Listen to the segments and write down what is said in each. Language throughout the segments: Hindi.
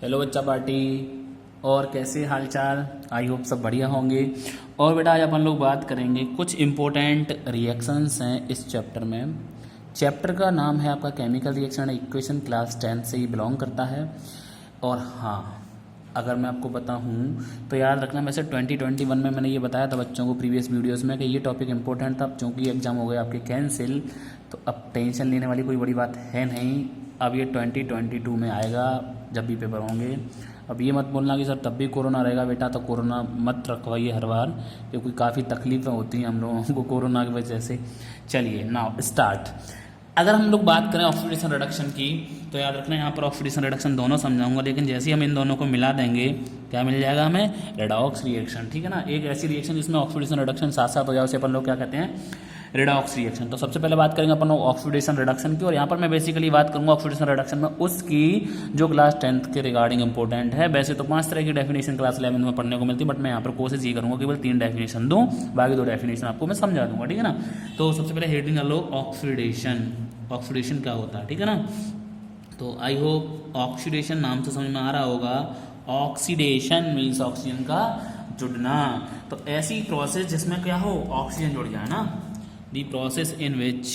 हेलो बच्चा पार्टी। और कैसे हालचाल? आई होप सब बढ़िया होंगे। और बेटा आज अपन लोग बात करेंगे कुछ इम्पोर्टेंट रिएक्शंस हैं इस चैप्टर में। चैप्टर का नाम है आपका chemical reaction and equation, class 10 से ही बिलोंग करता है। और हाँ, अगर मैं आपको बताऊं तो याद रखना, वैसे 2021 में मैंने ये बताया था बच्चों को प्रीवियस वीडियोस में कि ये टॉपिक इंपॉर्टेंट था। अब चूँकि एग्जाम हो गए आपके कैंसिल, तो अब टेंशन लेने वाली कोई बड़ी बात है नहीं। अब ये 2022 में आएगा जब भी पेपर होंगे। अब ये मत बोलना कि सर तब भी कोरोना रहेगा बेटा, तो कोरोना मत रखवाइए हर बार, क्योंकि काफ़ी तकलीफ़ें होती हैं हम लोगों को कोरोना की वजह से। चलिए नाउ स्टार्ट। अगर हम लोग बात करें ऑक्सीडेशन रिडक्शन की, तो याद रखना यहाँ पर ऑक्सीडेशन रिडक्शन दोनों समझाऊंगा, लेकिन जैसे ही हम इन दोनों को मिला देंगे क्या मिल जाएगा हमें? Redox reaction. ठीक है ना, एक ऐसी रिएक्शन जिसमें ऑक्सीडेशन रिडक्शन साथ साथ हो जाए उसे अपन लोग क्या कहते हैं? Redox reaction. तो सबसे पहले बात करेंगे अपन लोग ऑक्सीडेशन रिडक्शन की, और यहाँ पर मैं बेसिकली बात करूंगा ऑक्सीडेशन रिडक्शन में उसकी जो क्लास 10th के रिगार्डिंग इंपॉर्टेंट है। वैसे तो 5 तरह की डेफिनेशन क्लास 11 में पढ़ने को मिलती है, बट मैं यहाँ पर कोशिश ये करूंगा केवल 3 डेफिनेशन दूँ, बाकी 2 डेफिनेशन आपको मैं समझा दूंगा। ठीक है ना। तो सबसे पहले हेडिंग लो ऑक्सीडेशन। ऑक्सीडेशन क्या होता है, ठीक है ना। तो आई होप ऑक्सीडेशन नाम से समझ में आ रहा होगा। ऑक्सीडेशन मीन्स ऑक्सीजन का जुड़ना। तो ऐसी प्रोसेस जिसमें क्या हो, ऑक्सीजन जुड़ जाए ना। The process in which,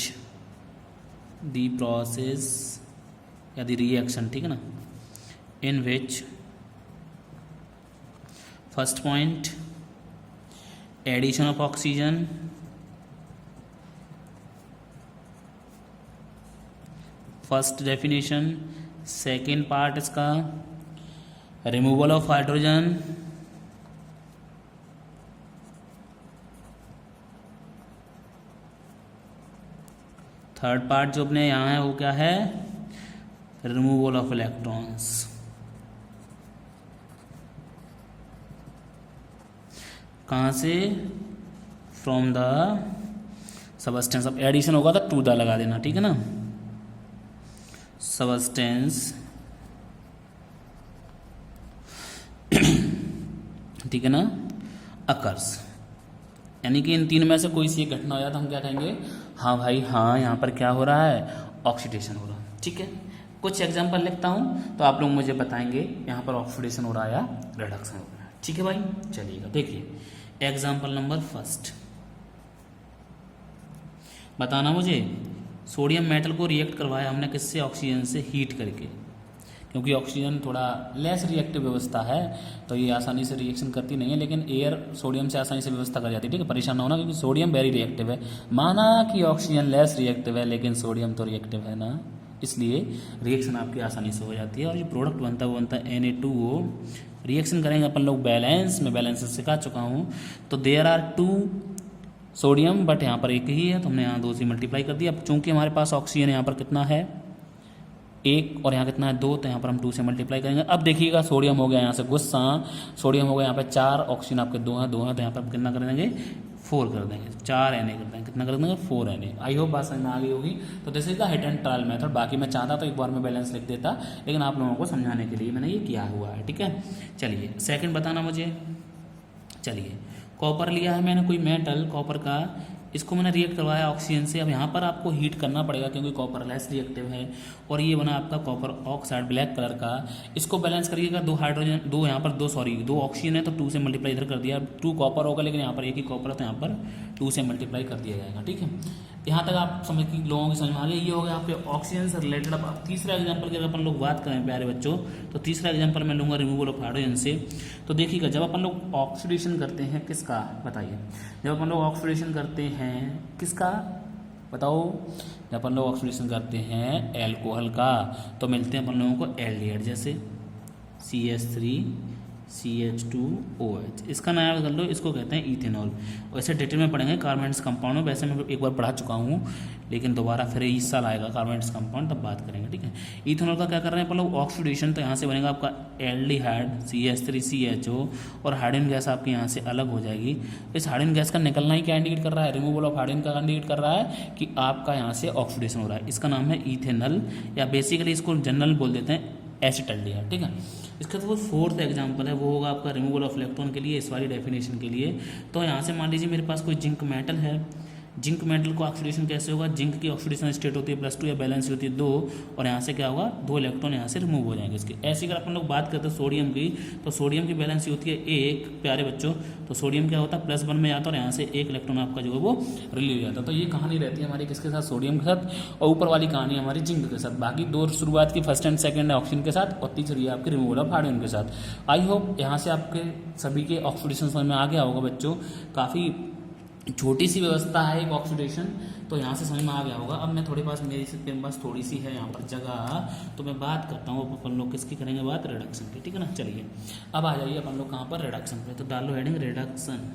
the process या दी रिएक्शन, ठीक है ना, in which first point addition of oxygen, first definition. Second part इसका removal of hydrogen, third part जो अपने यहाँ है वो क्या है? Removal of electrons. कहाँ से? From the substance. अब एडिशन होगा तो टू द लगा देना, ठीक है ना। सबस्टेंस, ठीक है ना, अकर्स। यानी कि इन तीन में से कोई सी एक घटना हो जाए तो हम क्या कहेंगे? हाँ भाई हाँ, यहाँ पर क्या हो रहा है? ऑक्सीडेशन हो रहा है। ठीक है, कुछ एग्जांपल लिखता हूँ तो आप लोग मुझे बताएंगे यहाँ पर ऑक्सीडेशन हो रहा है या रिडक्शन हो रहा है। ठीक है भाई, चलिएगा देखिए एग्जांपल नंबर फर्स्ट। बताना मुझे, सोडियम मेटल को रिएक्ट करवाया हमने किससे? ऑक्सीजन से, हीट करके। क्योंकि ऑक्सीजन थोड़ा लेस रिएक्टिव व्यवस्था है तो ये आसानी से रिएक्शन करती नहीं है, लेकिन एयर सोडियम से आसानी से व्यवस्था कर जाती है। ठीक है, परेशान ना होना, क्योंकि सोडियम वेरी रिएक्टिव है। माना कि ऑक्सीजन लेस रिएक्टिव है, लेकिन सोडियम तो रिएक्टिव है ना, इसलिए रिएक्शन आपकी आसानी से हो जाती है। और जो प्रोडक्ट बनता है वो बनता है Na2O। रिएक्शन करेंगे अपन लोग बैलेंस में, बैलेंस सिखा चुका हूँ। तो देयर आर 2 सोडियम, बट यहाँ पर एक ही है तो हमने यहाँ 2 से मल्टीप्लाई कर दिया। अब चूंकि हमारे पास ऑक्सीजन यहाँ पर कितना है? 1, और यहाँ कितना है? 2, तो यहाँ पर हम 2 से मल्टीप्लाई करेंगे। अब देखिएगा सोडियम हो गया यहाँ से गुस्सा, सोडियम हो गया यहाँ पे 4, ऑक्सीजन आपके 2 हैं, तो यहाँ पर हम कितना कर देंगे? 4 कर देंगे, 4 Na कर देंगे। कितना कर देंगे? 4 Na। आई होप बात समझ में आ गई होगी। तो this is the hit and trial method. बाकी मैं चाहता तो एक बार में बैलेंस लिख देता, लेकिन आप लोगों को समझाने के लिए मैंने ये किया हुआ है। ठीक है, चलिए सेकेंड बताना मुझे। चलिए कॉपर लिया है मैंने, कोई मेटल कॉपर का, इसको मैंने रिएक्ट करवाया ऑक्सीजन से। अब यहाँ पर आपको हीट करना पड़ेगा क्योंकि कॉपर लेस रिएक्टिव है, और ये बना आपका कॉपर ऑक्साइड ब्लैक कलर का। इसको बैलेंस करिएगा, 2 हाइड्रोजन, 2 यहाँ पर 2 ऑक्सीजन है तो 2 से मल्टीप्लाई इधर कर दिया। 2 कॉपर होगा, लेकिन यहाँ पर एक ही कॉपर है तो यहाँ पर 2 से मल्टीप्लाई कर दिया जाएगा। ठीक है, यहाँ तक आप समझ की लोगों की समझ में आ गई। ये हो गया आपके ऑक्सीजन से रिलेटेड। अब तीसरा एग्जाम्पल की अगर अपन लोग बात करें प्यारे बच्चों, तो तीसरा एग्जाम्पल मैं लूँगा रिमूवल ऑफ हाइड्रोजन से। तो देखिएगा, जब अपन लोग ऑक्सीडेशन करते हैं किसका? बताइए, जब अपन लोग ऑक्सीडेशन करते हैं किसका? बताओ। जब अपन लोग ऑक्सीडेशन करते हैं एल्कोहल का, तो मिलते हैं अपन लोगों को एल्डिहाइड, जैसे CH3 CH2OH। इसका नाम कर लो, इसको कहते हैं इथेनॉल। वैसे डिटेल में पढ़ेंगे कार्बोनेट्स कंपाउंड में, वैसे मैं एक बार पढ़ा चुका हूँ, लेकिन दोबारा फिर इस साल आएगा कार्बोनेट्स कंपाउंड, तब बात करेंगे। ठीक है, इथेनॉल का क्या कर रहे हैं अपन लोग? ऑक्सीडेशन। तो यहाँ से बनेगा आपका एल्डिहाइड CH3CHO, और हाइड्रोजन गैस आपकी यहाँ से अलग हो जाएगी। इस हाइड्रोजन गैस का निकलना ही क्या इंडिकेट कर रहा है? रिमूवल ऑफ हाइड्रोजन का इंडिकेट कर रहा है कि आपका यहाँ से ऑक्सीडेशन हो रहा है। इसका नाम है इथेनॉल, या बेसिकली इसको जनरल बोल देते हैं एसिटाल्डिहाइड। ठीक है, इसका तो वो 4th एग्जाम्पल है, वो होगा आपका रिमूवल ऑफ इलेक्ट्रॉन के लिए, इस वाली डेफिनेशन के लिए। तो यहाँ से मान लीजिए मेरे पास कोई जिंक मेटल है, जिंक मेटल को ऑक्सीडेशन कैसे होगा, जिंक की ऑक्सीडेशन स्टेट होती है +2 या बैलेंस होती है 2, और यहाँ से क्या होगा 2 इलेक्ट्रॉन यहाँ से रिमूव हो जाएंगे इसके। ऐसे अगर अपन लोग बात करते हैं सोडियम की, तो सोडियम की बैलेंस होती है 1 प्यारे बच्चों, तो सोडियम क्या होता है +1 में जाता है और यहाँ से 1 इलेक्ट्रॉन आपका जो है वो रिलीव हो जाता है। तो ये कहानी रहती है हमारी किसके साथ, सोडियम के साथ, और ऊपर वाली कहानी हमारी जिंक के साथ। बाकी 2 शुरुआत की फर्स्ट एंड सेकंड है ऑक्सीजन के साथ, और तीसरी है आपकी रिमूवल ऑफ हाइड्रोजन के साथ। आई होप यहाँ से आपके सभी के ऑक्सीडेशन समझ में आ गया होगा बच्चों। काफ़ी छोटी सी व्यवस्था है एक ऑक्सीडेशन, तो यहाँ से समझ में आ गया होगा। अब मैं थोड़ी पास मेरे पास थोड़ी सी है यहाँ पर जगह, तो मैं बात करता हूँ अपन लोग किसकी करेंगे बात, रिडक्शन की, ठीक है ना। चलिए अब आ जाइए अपन लोग कहाँ पर, रिडक्शन पे। तो डालो हेडिंग रिडक्शन।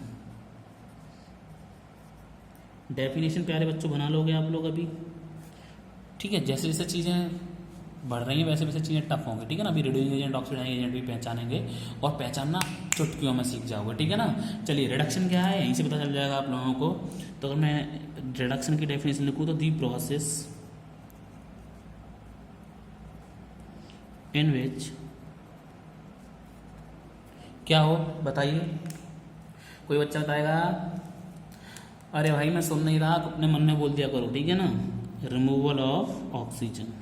डेफिनेशन प्यारे बच्चों बना लोगे आप लोग अभी, ठीक है। जैसे जैसे चीज़ें बढ़ रही हैं वैसे वैसे चीज़ें टफ होंगी, ठीक है ना। अभी रिड्यूसिंग एजेंट, ऑक्सीडाइजिंग एजेंट भी पहचानेंगे, और पहचानना चुटकियों में सीख जाओगे, ठीक है ना। चलिए रिडक्शन क्या है यहीं से पता चल जाएगा आप लोगों को। तो अगर मैं रिडक्शन की डेफिनेशन लिखूँ तो दी प्रोसेस इन विच, क्या हो बताइए, कोई बच्चा बताएगा। अरे भाई मैं सुन नहीं रहा, अपने मन में बोल दिया करो, ठीक है ना। रिमूवल ऑफ ऑक्सीजन,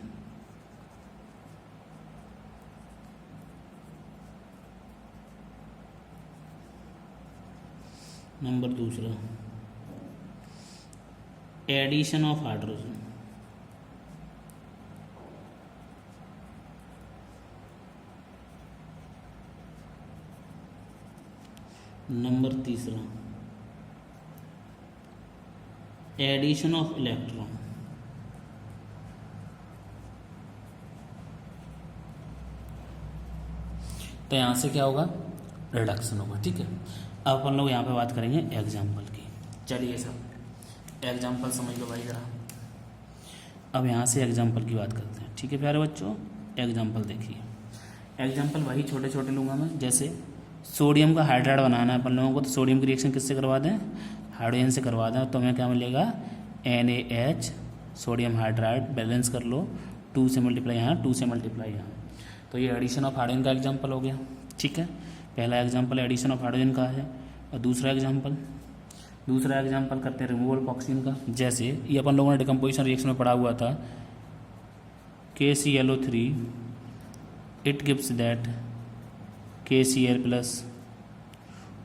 नंबर दूसरा एडिशन ऑफ हाइड्रोजन, नंबर तीसरा एडिशन ऑफ इलेक्ट्रॉन, तो यहाँ से क्या होगा रिडक्शन होगा, ठीक है। अब अपन लोग यहाँ पे बात करेंगे एग्जाम्पल की। चलिए सब एग्जाम्पल समझ लो भाई ज़रा। अब यहाँ से एग्जाम्पल की बात करते हैं, ठीक है प्यारे बच्चों। एग्जाम्पल देखिए, एग्जाम्पल वही छोटे छोटे लूँगा मैं। जैसे सोडियम का हाइड्राइड बनाना है अपन लोगों को, तो सोडियम की रिएक्शन किससे करवा दें, हाइड्रोजन से करवा दें। तो हमें क्या मिलेगा NaH, सोडियम हाइड्राइड, बैलेंस कर लो, 2 से मल्टीप्लाई यहाँ, 2 से मल्टीप्लाई यहाँ। तो ये एडिशन ऑफ हाइड्रोजन का एग्जाम्पल हो गया, ठीक है। पहला एग्जाम्पल एडिशन ऑफ हाइड्रोजन का है। और दूसरा एग्जाम्पल करते हैं रिमूवल ऑफ ऑक्सीजन का। जैसे ये अपन लोगों ने डिकम्पोजिशन रिएक्शन में पढ़ा हुआ था, KClO3 it gives that KCl +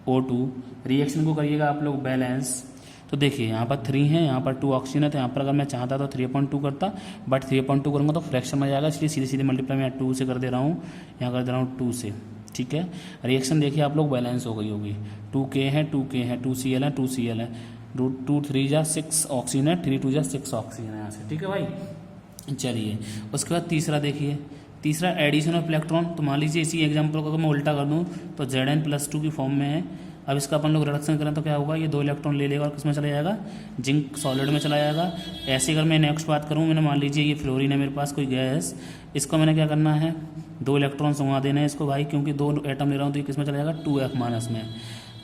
O2। Reaction को करिएगा आप लोग बैलेंस। तो देखिए यहाँ पर 3 है, यहाँ पर 2 ऑक्सीजन है, तो यहाँ पर अगर मैं चाहता तो 3/2 करता, बट 3/2 करूँगा तो फ्रैक्शन में जाएगा, इसलिए सीधे सीधे मल्टीप्लाई मैं 2 से कर दे रहा हूँ, यहाँ कर दे रहा हूँ 2 से, ठीक है। रिएक्शन देखिए आप लोग बैलेंस हो गई होगी। 2K है, 2Cl है, 2Cl है, 2 3 जा 6 ऑक्सीजन है, 3 2 जा 6 ऑक्सीजन है यहाँ से, ठीक है भाई। चलिए उसके बाद तीसरा देखिए, तीसरा एडिशन ऑफ इलेक्ट्रॉन। तो मान लीजिए इसी एग्जाम्पल को अगर मैं उल्टा कर दूँ तो Zn+2 की फॉर्म में है। अब इसका अपन लोग रिडक्शन करें तो क्या होगा, ये 2 इलेक्ट्रॉन ले लेगा और किस में चला जाएगा, जिंक सॉलिड में चला जाएगा। ऐसे अगर मैं नेक्स्ट बात करूँ, मैंने मान लीजिए ये फ्लोरीन है मेरे पास कोई गैस, इसको मैंने क्या करना है 2 इलेक्ट्रॉन संगा देना है इसको भाई, क्योंकि 2 एटम ले रहा हूँ तो ये किस में चला जाएगा 2F- में।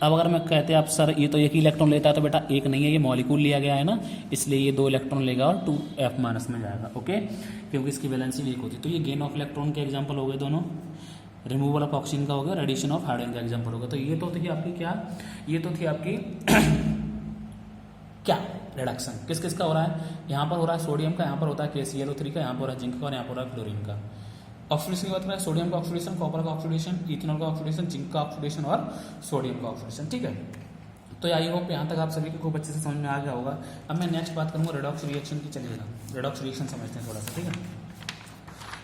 अब अगर मैं कहते आप सर ये तो एक ही इलेक्ट्रॉन लेता है, तो बेटा एक नहीं है, ये मॉलिक्यूल लिया गया है ना, इसलिए ये 2 इलेक्ट्रॉन लेगा और 2F- में जाएगा, ओके, क्योंकि इसकी वैलेंसी वीक होती है। तो ये गेन ऑफ इलेक्ट्रॉन के एग्जाम्पल हो गए दोनों, रिमूवल ऑफ ऑक्सीजन का हो गया और एडिशन ऑफ हाइड्रोजन का एग्जाम्पल होगा। तो ये तो थी आपकी क्या, ये तो थी आपकी क्या रिडक्शन किस किस का हो रहा है, यहाँ पर हो रहा है सोडियम का, यहाँ पर होता है KClO3 का, यहाँ पर हो रहा है जिंक का, और यहाँ पर हो रहा है फ्लोरीन का। ऑक्सीडेशन की बात करें, सोडियम का ऑक्सीडेशन, कॉपर का ऑक्सीडेशन, इथेनॉल का ऑक्सीडेशन, जिंक का ऑक्सीडेशन और सोडियम का ऑक्सीडेशन, ठीक है। तो आई होप यहाँ तक आप सभी को खूब अच्छे से समझ में आ गया होगा। अब मैं नेक्स्ट बात करूँगा रेडॉक्स रिएक्शन की। चलिएगा रेडॉक्स रिएक्शन समझते हैं थोड़ा सा, ठीक है।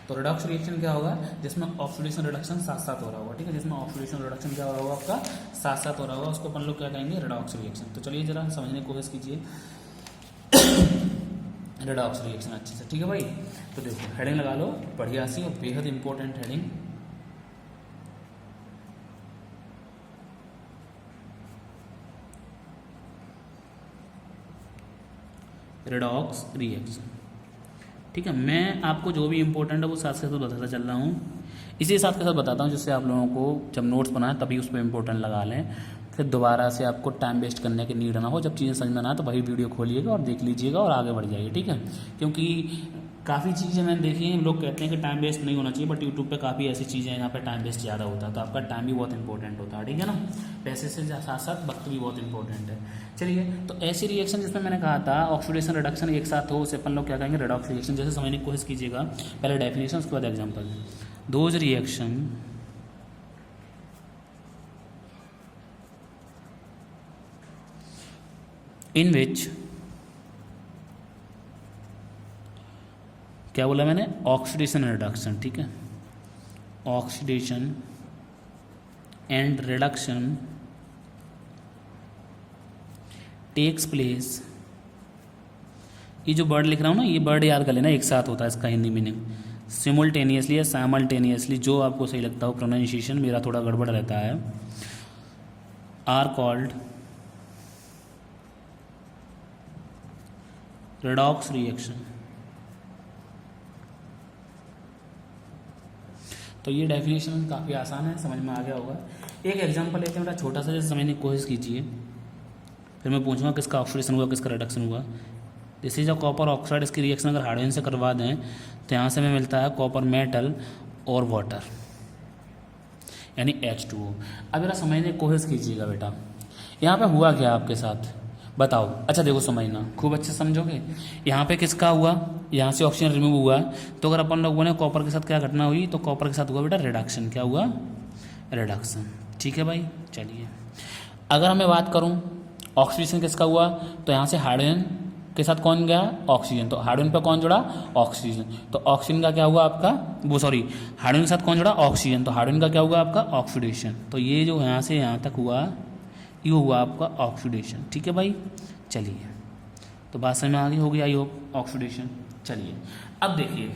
तो रेडॉक्स रिएक्शन क्या होगा, जिसमें ऑक्सीडेशन रिडक्शन साथ साथ हो रहा होगा, ठीक है। जिसमें ऑक्सीडेशन रिडक्शन क्या हो रहा होगा आपका साथ साथ हो रहा होगा, उसको अपन लोग क्या कहेंगे रेडॉक्स रिएक्शन। तो चलिए जरा समझने की कोशिश कीजिए रेडॉक्स रिएक्शन अच्छे से, ठीक है भाई। तो देखो हेडिंग लगा लो बढ़िया सी और बेहद इंपॉर्टेंट हेडिंग, रेडॉक्स रिएक्शन, ठीक है। मैं आपको जो भी इंपॉर्टेंट है वो साथ साथ बताता चल रहा हूँ, इसी साथ के साथ बताता हूँ, जिससे आप लोगों को जब नोट्स बनाए तभी उस पर इंपॉर्टेंट लगा लें, फिर दोबारा से आपको टाइम वेस्ट करने की नीड ना हो। जब चीज़ें समझ में ना आए तो वही वीडियो खोलिएगा और देख लीजिएगा और आगे बढ़ जाइए, ठीक है। क्योंकि काफ़ी चीज़ें मैंने देखी हैं, लोग कहते हैं कि टाइम वेस्ट नहीं होना चाहिए, बट यूट्यूब पे काफ़ी ऐसी चीज़ें हैं यहाँ पे टाइम वेस्ट ज़्यादा होता है, तो आपका टाइम भी बहुत इंपॉर्टेंट होता है, ठीक है ना। पैसे से साथ साथ वक्त भी बहुत इंपॉर्टेंट है। चलिए, तो ऐसी रिएक्शन जिसमें मैंने कहा था ऑक्सीडेशन रिडक्शन एक साथ हो, उसे अपन लोग क्या कहेंगे, रेडॉक्स रिएक्शन। जैसे समझने की कोशिश कीजिएगा, पहले डेफिनेशन, उसके बाद example. Those reaction in which, क्या बोला मैंने, ऑक्सीडेशन रिडक्शन, ठीक है, oxidation and reduction takes place. ये जो वर्ड लिख रहा हूँ ना, ये वर्ड याद कर लेना, एक साथ होता है इसका हिंदी मीनिंग, सिमुलटेनियसली या साइमल्टेनियसली, जो आपको सही लगता हो, प्रोनाउंसिएशन मेरा थोड़ा गड़बड़ रहता है, आर कॉल्ड रेडॉक्स रिएक्शन। तो ये डेफिनेशन काफ़ी आसान है, समझ में आ गया होगा। एक एग्जांपल लेते हैं बेटा छोटा सा, जैसे समझने की कोशिश कीजिए, फिर मैं पूछूंगा किसका ऑक्सीडेशन हुआ, किसका रिडक्शन हुआ। This is a copper oxide, इसकी रिएक्शन अगर हाइड्रोजन से करवा दें तो यहाँ से हमें मिलता है कॉपर मेटल और वाटर, यानी H2O। अब जरा समझने की कोशिश कीजिएगा बेटा, यहाँ पे हुआ क्या आपके साथ, बताओ। अच्छा देखो, समझना खूब अच्छे समझोगे। यहाँ पे किसका हुआ, यहाँ से ऑक्सीजन रिमूव हुआ, तो अगर अपन लोगों ने कॉपर के साथ क्या घटना हुई, तो कॉपर के साथ हुआ बेटा रिडक्शन। क्या हुआ, रिडक्शन, ठीक है भाई। चलिए, अगर मैं बात करूँ ऑक्सीडेशन किसका हुआ, तो यहाँ से हाइड्रोजन के साथ कौन गया, ऑक्सीजन, तो हाइड्रोजन पर कौन जुड़ा, ऑक्सीजन, तो ऑक्सीजन का क्या हुआ आपका, वो सॉरी हाइड्रोजन के साथ कौन जुड़ा, ऑक्सीजन, तो हाइड्रोजन का क्या हुआ आपका, ऑक्सीडेशन। तो ये जो यहाँ से यहाँ तक हुआ, ये हुआ आपका ऑक्सीडेशन, ठीक है भाई। चलिए, तो बात समझ में आ गई होगी आई होप, ऑक्सीडेशन। चलिए, अब देखिए,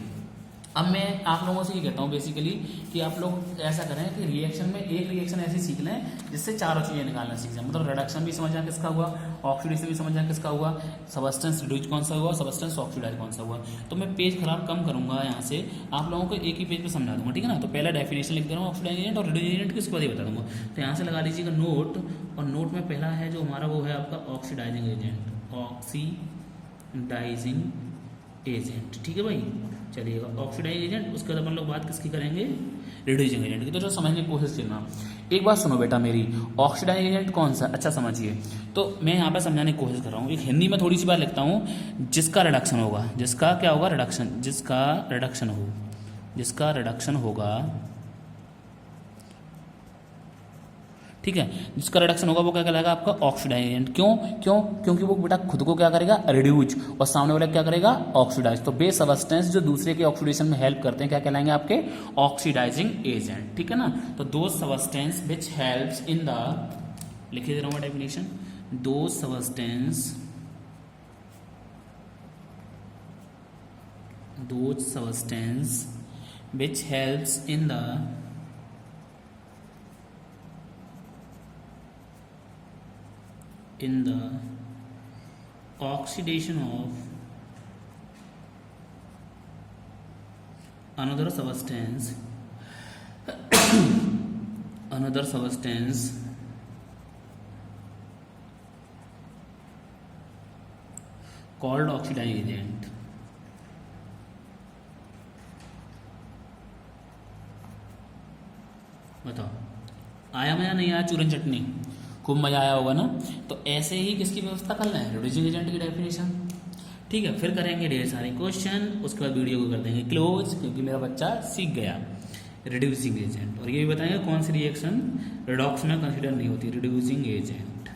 अब मैं आप लोगों से ये कहता हूँ बेसिकली कि आप लोग ऐसा करें कि रिएक्शन में एक रिएक्शन ऐसी सीख लें जिससे चारों चीज़ें निकालना सीख जाए, मतलब रिडक्शन भी समझना किसका हुआ, ऑक्सीडेशन भी समझना किसका हुआ, सबस्टेंस रिड्यूस कौन सा हुआ, सबस्टेंस ऑक्सीडाइज कौन सा हुआ। तो मैं पेज खराब कम करूँगा, यहाँ से आप लोगों को एक ही पेज पर समझा दूंगा, ठीक है ना। तो पहला डेफिनेशन लिख दे रहा हूँ ऑक्सीडाइज एजेंट, और रिड्यूस एजेंट किसके बाद ही बता दूंगा। तो यहाँ से लगा लीजिएगा नोट, और नोट में पहला है जो हमारा वो है आपका ऑक्सीडाइजिंग एजेंट, ऑक्सीडाइजिंग एजेंट, ठीक है भाई। चलिएगा, ऑक्सीडाइजिंग एजेंट, उसके बाद अपन लोग बात किसकी करेंगे, रिड्यूसिंग एजेंट की। तो जो समझने की कोशिश करना, एक बात सुनो बेटा मेरी, ऑक्सीडाइजिंग एजेंट कौन सा, अच्छा समझिए। तो मैं यहाँ पे समझाने की कोशिश कर रहा हूँ, एक हिंदी में थोड़ी सी बात लिखता हूँ, जिसका रिडक्शन होगा, जिसका क्या होगा, रिडक्शन, जिसका रिडक्शन हो, जिसका रिडक्शन होगा, ठीक है, जिसका रिडक्शन होगा वो क्या कहलाएगा आपका ऑक्सीडाइजिंग एजेंट। क्योंकि वो बेटा खुद को क्या करेगा, रिड्यूज, और सामने वाला क्या करेगा, ऑक्सीडाइज। तो बेस सबस्टेंस जो दूसरे के ऑक्सीडेशन में हेल्प करते हैं क्या कहलाएंगे आपके, ऑक्सीडाइजिंग एजेंट, ठीक है ना। तो दो substance which helps in the, लिख दे रहा हूँ डेफिनेशन, दो substance which helps in the oxidation of another substance called oxidizing agent। बताओ, आया मजा नहीं आया, चूरन चटनी, खूब मजा आया होगा ना। तो ऐसे ही किसकी व्यवस्था करना है, रिड्यूसिंग एजेंट की डेफिनेशन, ठीक है। फिर करेंगे ढेर सारे क्वेश्चन, उसके बाद वीडियो को कर देंगे क्लोज, क्योंकि मेरा बच्चा सीख गया रिड्यूसिंग एजेंट। और ये भी बताएंगे कौन सी रिएक्शन रिडॉक्स में कंसिडर नहीं होती, रिड्यूसिंग एजेंट।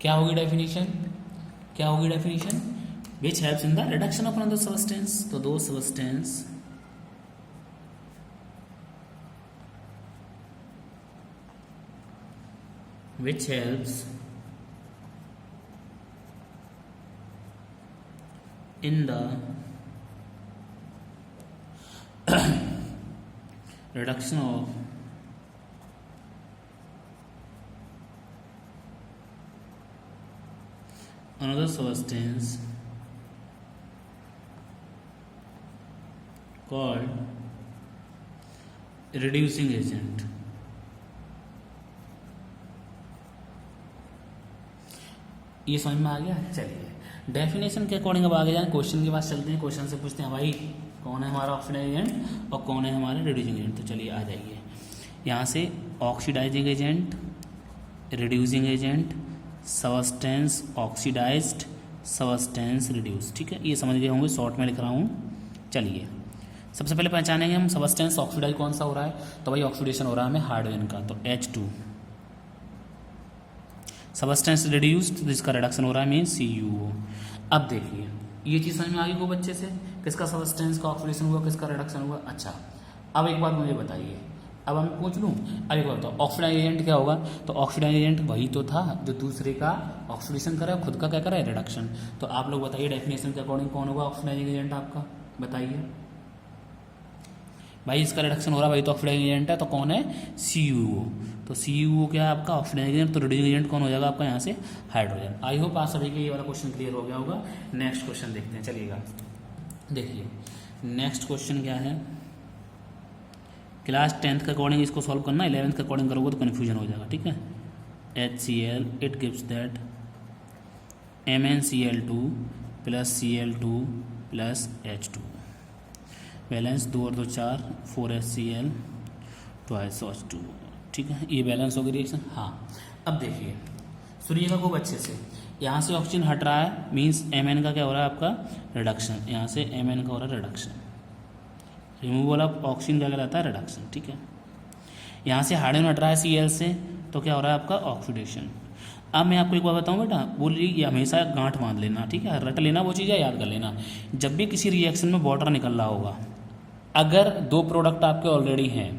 क्या होगी डेफिनेशन, क्या होगी definition, which helps in the reduction of another substance. तो दो substance which helps in the reduction of another substance called reducing agent। ये समझ में आ गया। चलिए डेफिनेशन के अकॉर्डिंग अब आगे जाएं, क्वेश्चन के पास चलते हैं। क्वेश्चन से पूछते हैं भाई कौन है हमारा ऑक्सीडाइजिंग एजेंट और कौन है हमारा रिड्यूसिंग एजेंट। तो चलिए आ जाइए यहाँ से, oxidising agent, reducing agent, substance oxidised, substance reduce. ठीक है, ये समझ गए होंगे, शॉर्ट में लिख रहा हूँ। चलिए सबसे पहले पहचानेंगे हम सबस्टेंस ऑक्सीडाइज कौन सा हो रहा है। तो भाई ऑक्सीडेशन हो रहा है हमें हाइड्रोजन का, तो H2। सबस्टेंस रिड्यूस्ड, तो इसका रिडक्शन हो रहा है मीन CuO। अब देखिए ये चीज़ समझ में आ गई खूब अच्छे से, किसका सबस्टेंस का ऑक्सीडेशन हुआ, किसका रिडक्शन हुआ। अच्छा अब एक बात मुझे बताइए, अब हम पूछ लूँ, अब एक बात बताओ ऑक्सीडाइजिंग एजेंट क्या होगा। तो ऑक्सीडाइजिंग एजेंट वही तो था जो दूसरे का ऑक्सीडेशन करे, खुद का क्या करे, रिडक्शन। तो आप लोग बताइए डेफिनेशन के अकॉर्डिंग कौन होगा ऑक्सीडाइजिंग एजेंट आपका, बताइए भाई। इसका रिडक्शन हो रहा है भाई, तो ऑक्सीडाइजिंग एजेंट है, तो कौन है, CuO। तो CuO क्या है आपका ऑक्सीडाइजिंग एजेंट, तो रिड्यूसिंग एजेंट कौन हो जाएगा आपका यहाँ से, हाइड्रोजन। आई होप आप सभी के ये वाला क्वेश्चन क्लियर हो गया होगा। नेक्स्ट क्वेश्चन देखते हैं, चलिएगा देखिए नेक्स्ट क्वेश्चन क्या है। क्लास 10th के अकॉर्डिंग इसको सॉल्व करना, 11th के अकॉर्डिंग करोगे तो कन्फ्यूजन हो जाएगा। ठीक है, HCl it gives that MnCl2 plus Cl2 plus H2, balance 2 और 2 4, 4HCl ट्वाइस H2। ठीक है, ये बैलेंस हो गई रिएक्शन। हाँ अब देखिए सुनिएगा खूब अच्छे से, यहाँ से ऑक्सीजन हट रहा है मीन्स Mn का क्या हो रहा है आपका, रिडक्शन। यहाँ से Mn का हो रहा है रिडक्शन, रिमूवल ऑफ ऑक्सीजन क्या कहलाता है, रिडक्शन। ठीक है, यहाँ से हाइड्रोजन हट रहा है Cl से, तो क्या हो रहा है आपका, ऑक्सीडेशन। अब मैं आपको एक बात बताऊँ बेटा, बोलिए ये हमेशा गांठ बांध लेना, ठीक है, रट लेना वो चीज़ें, याद कर लेना। जब भी किसी रिएक्शन में वाटर निकल रहा होगा, अगर 2 प्रोडक्ट आपके ऑलरेडी हैं,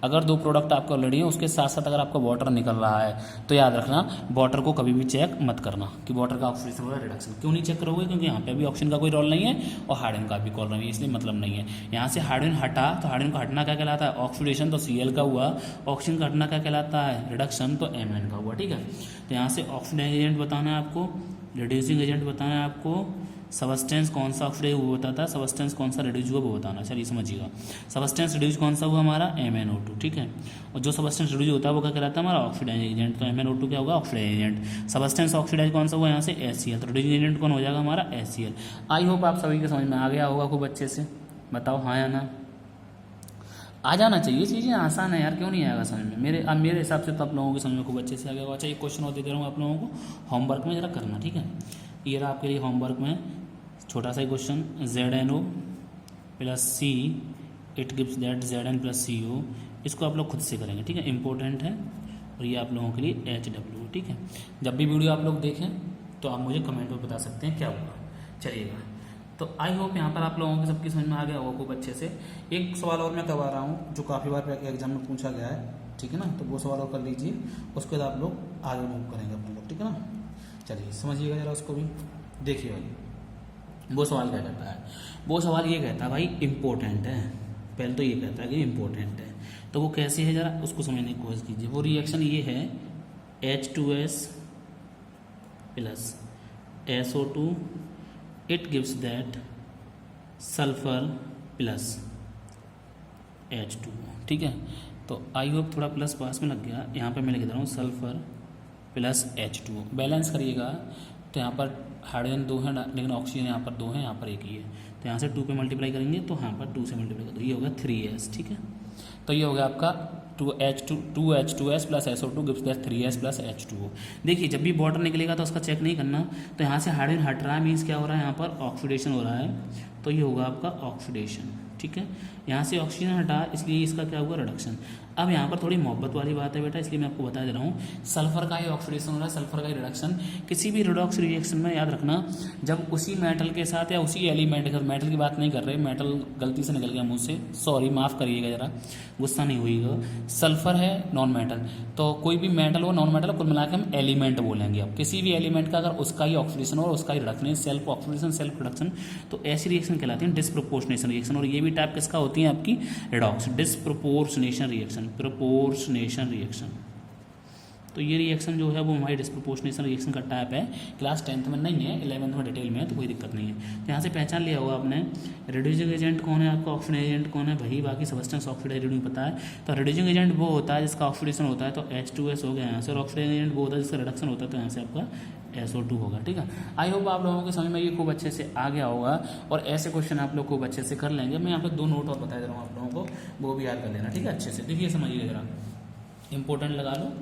अगर 2 प्रोडक्ट आपके ऑलरेडी हैं, उसके साथ साथ अगर आपका वाटर निकल रहा है, तो याद रखना वाटर को कभी भी चेक मत करना कि वाटर का ऑक्सीडेशन हो रहा है, रिडक्शन। क्यों नहीं चेक करोगे, क्योंकि यहाँ पे भी ऑक्सीजन का कोई रोल नहीं है और हाइड्रोजन का भी रोल नहीं है, इसलिए मतलब नहीं है। यहाँ से हाइड्रोजन हटा, तो हाइड्रोजन का हटना क्या कहलाता है, ऑक्सीडेशन, तो Cl का हुआ। ऑक्सीजन का हटना क्या कहलाता है, रिडक्शन, तो Mn का हुआ। ठीक है, तो यहाँ से ऑक्सीडाइजिंग एजेंट बताना है आपको, रिड्यूसिंग एजेंट बताना है आपको, सबस्टेंस कौन सा ऑक्सीडाइज वो बताता है, सबस्टेंस कौन सा रिड्यूस हुआ वो बताना। चलिए समझिएगा, सबस्टेंस रिड्यूस कौन सा हुआ हमारा, MnO2। ठीक है, और जो सबस्टेंस रिड्यूस होता है वो क्या कहलाता है हमारा, ऑक्सीडाइजिंग एजेंट। तो MnO2 क्या होगा, ऑक्सीडाइजिंग एजेंट। सबस्टेंस ऑक्सीडाइज कौन सा हुआ यहाँ से, HCl, तो रिड्यूसिंग एजेंट कौन हो जाएगा हमारा, HCl। आई होप आप सभी के समझ में आ गया होगा खूब अच्छे से, बताओ हाँ या ना। आ जाना चाहिए, चीज़ें आसान है यार, क्यों नहीं आएगा समझ में। मेरे हिसाब से तो आप लोगों के समझ में खूब अच्छे से आ गया होगा। अच्छा एक क्वेश्चन और दे दे रहा हूँ आप लोगों को, होमवर्क में जरा करना। ठीक है, ये रहा आपके लिए होमवर्क में छोटा सा question, ZnO plus C it gives that Zn plus CO। इसको आप लोग खुद से करेंगे। ठीक है, इंपॉर्टेंट है, और ये आप लोगों के लिए HW। ठीक है, जब भी वीडियो आप लोग देखें तो आप मुझे कमेंट में बता सकते हैं क्या हुआ। चलिएगा, तो आई होप यहाँ पर आप लोगों को सबकी समझ में आ गया होगा खूब अच्छे से। एक सवाल और मैं करवा रहा हूँ जो काफ़ी बार एग्जाम में पूछा गया है, ठीक है ना, तो वो सवाल और कर लीजिए, उसके बाद आप लोग आगे मूव करेंगे अपने लोग। ठीक है ना, चलिए समझिएगा जरा उसको भी। देखिए भाई वो सवाल क्या कहता है, वो सवाल ये कहता है भाई इम्पोर्टेंट है, पहले तो ये कहता है कि इम्पोर्टेंट है, तो वो कैसे है जरा उसको समझने की कोशिश कीजिए। वो रिएक्शन ये है, H2S plus SO2 it gives that sulphur plus H2। ठीक है, तो आई होप थोड़ा प्लस पास में लग गया, यहाँ पे मैं लिख दे रहा हूँ सल्फर प्लस H2। बैलेंस करिएगा, तो यहाँ पर हाइड्रोजन 2 है लेकिन ऑक्सीजन यहाँ पर 2 है, यहाँ पर 1 ही है, तो यहाँ से 2 पे मल्टीप्लाई करेंगे तो यहाँ पर 2 से मल्टीप्लाई कर दो, ये होगा 3S। ठीक है, तो ये हो गया आपका 2H2S plus SO2 gives that 3S plus H2O। देखिए जब भी वाटर निकलेगा तो उसका चेक नहीं करना, तो यहाँ से हाइड्रोजन हट रहा है मीन्स क्या हो रहा है, यहाँ पर ऑक्सीडेशन हो रहा है, तो ये होगा आपका ऑक्सीडेशन। ठीक है, यहाँ से ऑक्सीजन हटा इसलिए इसका क्या हुआ, रिडक्शन। अब यहाँ पर थोड़ी मोहब्बत वाली बात है बेटा, इसलिए मैं आपको बता दे रहा हूँ, सल्फर का ही ऑक्सीडेशन हो रहा है, सल्फर का ही रिडक्शन। किसी भी रिडॉक्स रिएक्शन में याद रखना, जब उसी मेटल के साथ या उसी एलिमेंट के साथ, मेटल की बात नहीं कर रहे, मेटल गलती से निकल गया मुंह से, सॉरी माफ़ करिएगा जरा, गुस्सा नहीं होइएगा। सल्फर है नॉन मेटल, तो कोई भी मेटल हो नॉन मेटल, कुल मिला के हम एलिमेंट बोलेंगे। अब किसी भी एलिमेंट का अगर उसका ही ऑक्सीडेशन हो और उसका ही reduction, self oxidation self reduction, तो ऐसी रिएक्शन कहलाती है डिस्प्रोपोर्शनेशन रिएक्शन। और ये भी टाइप किसका होती है आपकी, redox, disproportionation reaction, proportionation reaction. तो ये रिएक्शन जो है वो हमारी डिस्प्रोपोर्शनेशन रिएक्शन का टाइप है, क्लास 10th में नहीं है, 11th में डिटेल में है, तो कोई दिक्कत नहीं है। तो यहाँ से पहचान लिया होगा आपने, रिड्यूसिंग एजेंट कौन है आपका, ऑक्सीडाइजिंग एजेंट कौन है भाई, बाकी सबस्टेंस ऑक्सीडाइज नहीं पता है। तो रिड्यूसिंग एजेंट वो होता है जिसका ऑक्सीडेशन होता है, तो H2S हो गया यहाँ से, और ऑक्सीडाइजिंग एजेंट वो होता है जिसका रिडक्शन होता है, तो यहाँ से आपका SO2 होगा। ठीक है, आई होप आप लोगों के समझ में ये खूब अच्छे से आ गया होगा और ऐसे क्वेश्चन आप लोग खूब अच्छे से कर लेंगे। मैं यहाँ पे 2 नोट और बता दे रहा हूँ आप लोगों को, वो भी याद कर लेना। ठीक है, अच्छे से देखिए, समझिए जरा, इंपॉर्टेंट लगा लो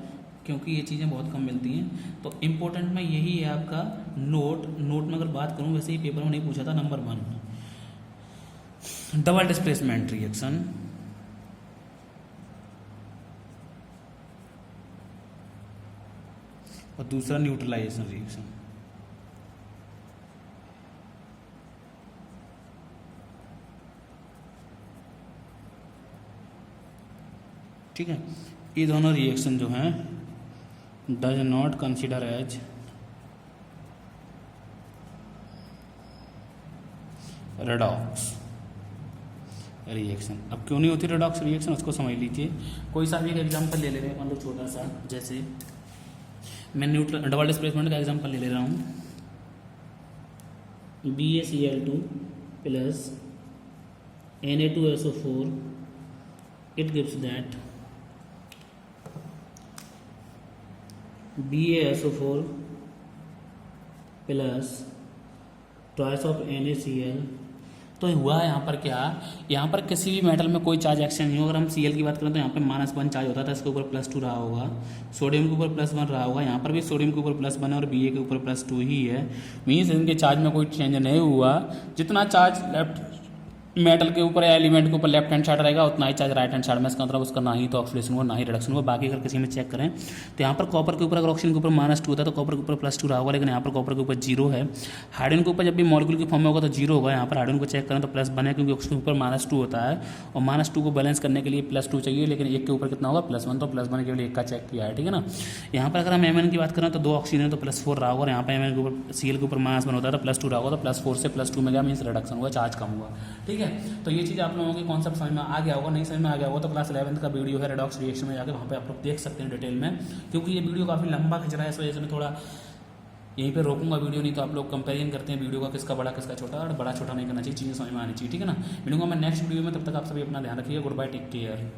क्योंकि ये चीज़ें बहुत कम मिलती हैं। तो इम्पोर्टेंट में यही है आपका नोट में अगर बात करूँ, वैसे ही पेपर में नहीं पूछा था, नंबर 1 डबल डिस्प्लेसमेंट रिएक्शन, और दूसरा न्यूट्रलाइजेशन रिएक्शन। ठीक है, ये दोनों रिएक्शन जो हैं does not consider as redox reaction. अब क्यों नहीं होती रेडॉक्स रिएक्शन, उसको समझ लीजिए। कोई सा भी एक एग्जांपल ले ले रहे हैं, मान लो छोटा सा, जैसे मैं न्यूट्रल डबल डिस्प्लेसमेंट का एग्जांपल ले रहा हूँ, BaCl2 plus Na2SO4, it gives that BaSO4 plus twice of NaCl। तो हुआ है यहाँ पर क्या, यहाँ पर किसी भी मेटल में कोई चार्ज एक्सचेंज नहीं हो। अगर हम Cl की बात करें तो यहाँ पे -1 चार्ज होता था, इसके ऊपर +2 रहा होगा, सोडियम के ऊपर +1 रहा होगा, यहाँ पर भी सोडियम के ऊपर +1 है और Ba के ऊपर +2 ही है। मीन्स इनके चार्ज में कोई चेंज नहीं हुआ। जितना चार्ज लेफ्ट मेटल के ऊपर या एलिमेंट के ऊपर लेफ्ट हैंड साइड रहेगा, उतना ही चार्ज राइट हैंड साइड में, इसका मतलब उसका ना ही तो ऑक्सीडेशन हुआ ना ही रिडक्शन हुआ। बाकी अगर किसी में चेक करें तो यहाँ पर कॉपर के ऊपर अगर ऑक्सीजन के ऊपर -2 होता है तो कॉपर के ऊपर +2 रहा होगा, लेकिन यहाँ पर कॉपर के ऊपर 0 है। हाइड्रोजन के ऊपर जब भी मॉलिक्यूल की फॉर्म में होगा तो 0 होगा। यहाँ पर हाइड्रोजन को चेक करें तो +1 है, क्योंकि उसके ऊपर -2 होता है और -2 को बैलेंस करने के लिए +2 चाहिए, लेकिन एक के ऊपर कितना होगा, +1, तो +1 केवल एक का चेक किया है। ठीक है ना। यहाँ पर अगर हम Mn की बात करें तो 2 ऑक्सीजन है तो +4 रहा होगा, और यहाँ पर Mn के ऊपर Cl के ऊपर -1 होता है तो +2 रहा होगा, तो +4 से +2 में गया, मीन्स रिडक्शन हुआ, चार्ज कम हुआ। ठीक है, तो ये चीज़ आप लोगों के कॉन्सेप्ट समझ में आ गया होगा। नहीं समझ में आ गया होगा तो क्लास 11th का वीडियो है रेडॉक्स रिएक्शन में, जाकर वहाँ पे आप लोग देख सकते हैं डिटेल में, क्योंकि ये वीडियो काफ़ी लंबा खिंच रहा है, इस वजह से मैं थोड़ा यहीं पे रोकूंगा वीडियो, नहीं तो आप लोग कंपेरिजन करते हैं वीडियो का, किसका बड़ा किसका छोटा, और बड़ा छोटा नहीं करना चाहिए, चीज़ें समझ में आनी चाहिए। ठीक है ना। मिलूंगा मैं नेक्स्ट वीडियो में, तब तक आप सभी अपना ध्यान रखिए। Goodbye, take care.